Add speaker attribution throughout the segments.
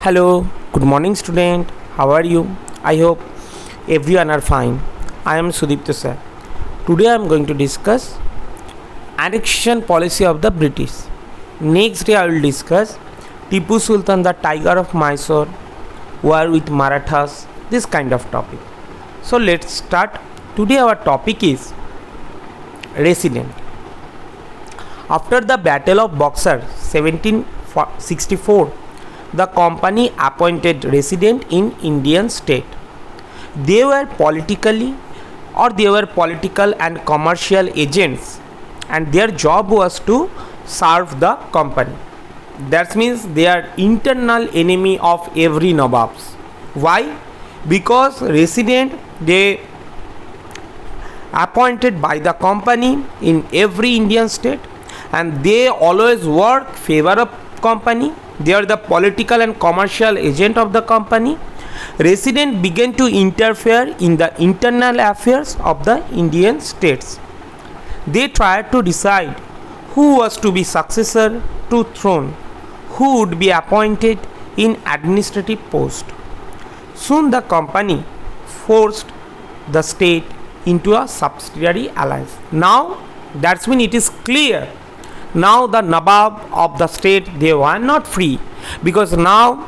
Speaker 1: Hello, good morning student. How are you? I hope everyone are fine. I am Sudipto sir. Today I am going to discuss annexation policy of the British. Next day I will discuss Tipu Sultan, the Tiger of Mysore, war with Marathas, this kind of topic. So let's start. Today our topic is resident. After the Battle of Buxar 1764, the company appointed resident in Indian state. They were political and commercial agents, and their job was to serve the company. That means they are internal enemy of every Nawabs. Why? Because resident they appointed by the company in every Indian state, and they always work favor of company. They are the political and commercial agent of the company. Resident began to interfere in the internal affairs of the Indian states. They tried to decide who was to be successor to throne, who would be appointed in administrative post. Soon the company forced the state into a subsidiary alliance. Now that's when it is clear. Now the Nawab of the state, they were not free, because now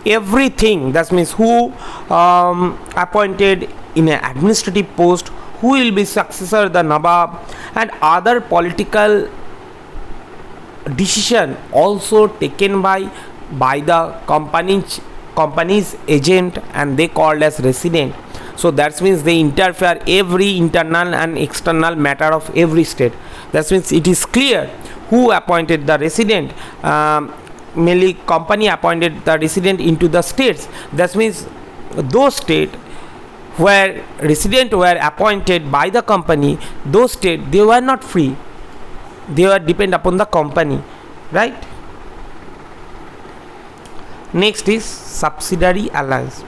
Speaker 1: everything, that means who appointed in an administrative post, who will be successor the Nawab, and other political decision also taken by the company's agent, and they called as resident. So that means they interfere every internal and external matter of every state. That means it is clear who appointed the resident. Mainly company appointed the resident into the states. That means those states where resident were appointed by the company, those states they were not free. They were depend upon the company, right? Next is subsidiary alliance.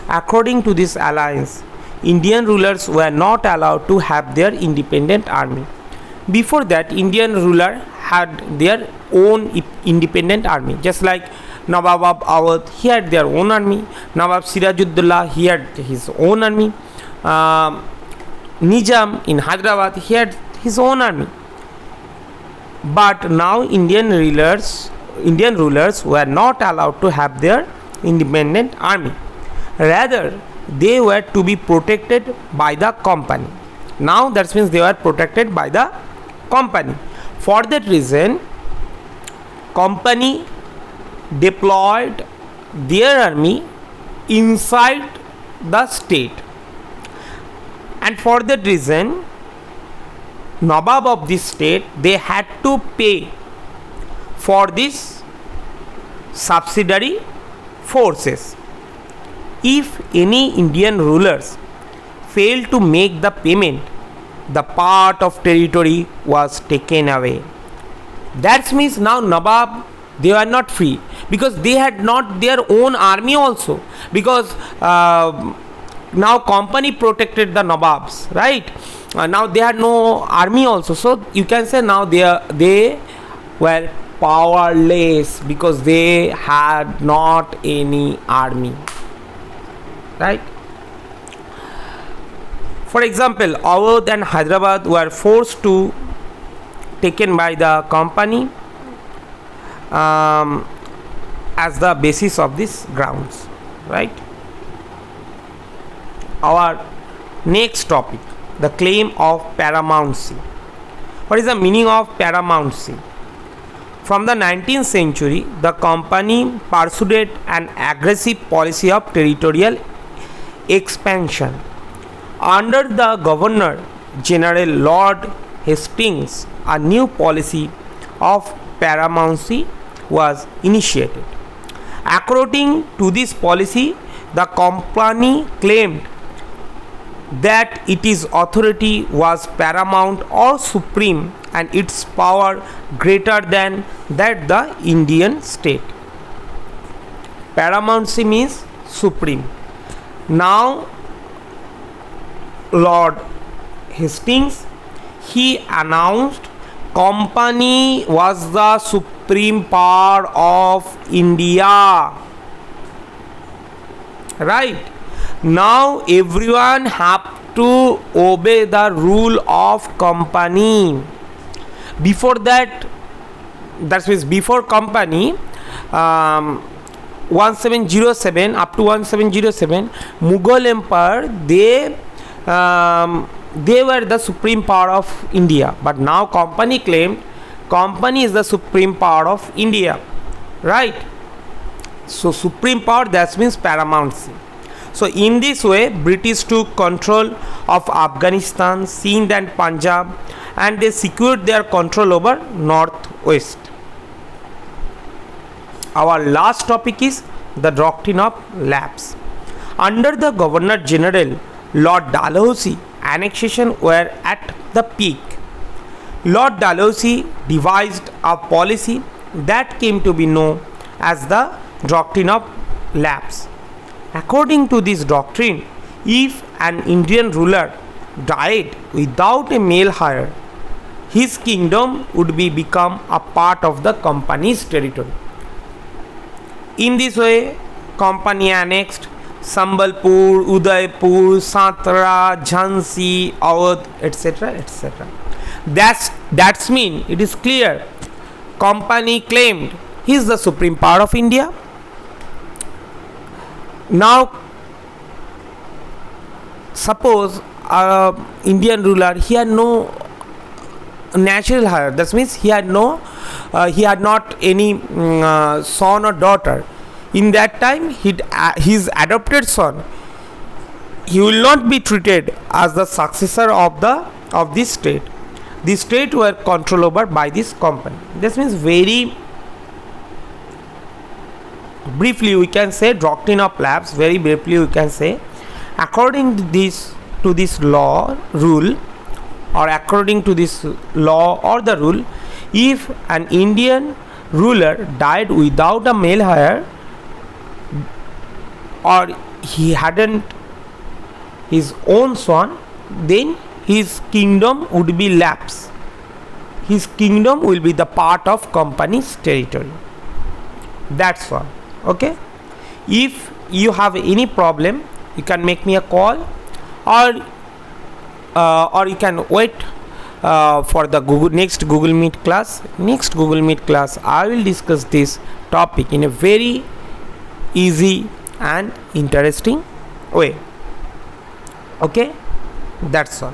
Speaker 1: According to this alliance, Indian rulers were not allowed to have their independent army. Before that, Indian ruler had their own independent army, just like Nawab of Awadh, he had their own army. Nawab Sirajuddaulah, he had his own army. Nizam in Hyderabad, he had his own army. But now Indian rulers were not allowed to have their independent army. Rather, they were to be protected by the company. Now that means they were protected by the company. For that reason, company deployed their army inside the state, and for that reason, Nawab of this state, they had to pay for this subsidiary forces. If any Indian rulers fail to make the payment, the part of territory was taken away. That means now Nawab, they were not free, because they had not their own army also, because now company protected the Nawabs, right? Now they had no army also, so you can say now they were powerless, because they had not any army, right? For example, Awadh and Hyderabad were forced to taken by the company as the basis of these grounds, right? Our next topic, the claim of paramountcy. What is the meaning of paramountcy? From the 19th century, the company pursued an aggressive policy of territorial expansion. Under the Governor General Lord Hastings, a new policy of paramountcy was initiated. According to this policy, the company claimed that its authority was paramount or supreme, and its power greater than that the Indian state. Paramountcy means supreme. Now Lord Hastings, he announced company was the supreme power of India. right? Now everyone have to obey the rule of company. Before that means before company, 1707 up to 1707, Mughal Empire, they were the supreme power of India, but now company claimed company is the supreme power of India, right? So supreme power, that means paramountcy. So in this way, British took control of Afghanistan, Sindh and Punjab, and they secured their control over northwest. Our last topic is the doctrine of lapse. Under the Governor General Lord Dalhousie, annexation were at the peak. Lord Dalhousie devised a policy that came to be known as the doctrine of lapse. According to this doctrine, if an Indian ruler died without a male heir, his kingdom would become a part of the company's territory. In this way, company annexed Sambalpur, Udaipur, Satara, Jhansi, Awadh, etc., etc. That's mean it is clear. Company claimed he is the supreme power of India. Now, suppose Indian ruler, he had no natural heir. That means he had not any son or daughter. In that time, his adopted son, he will not be treated as the successor of this state. The state were controlled over by this company. This means very briefly we can say doctrine of lapse. Very briefly we can say, according to this law rule, or according to this law or the rule, if an Indian ruler died without a male heir, or he hadn't his own son, then his kingdom would be lapse. His kingdom will be the part of company's territory. That's all. Okay. If you have any problem, you can make me a call, or you can wait for the next Google Meet class. Next Google Meet class, I will discuss this topic in a very easy and interesting way. Okay, that's all.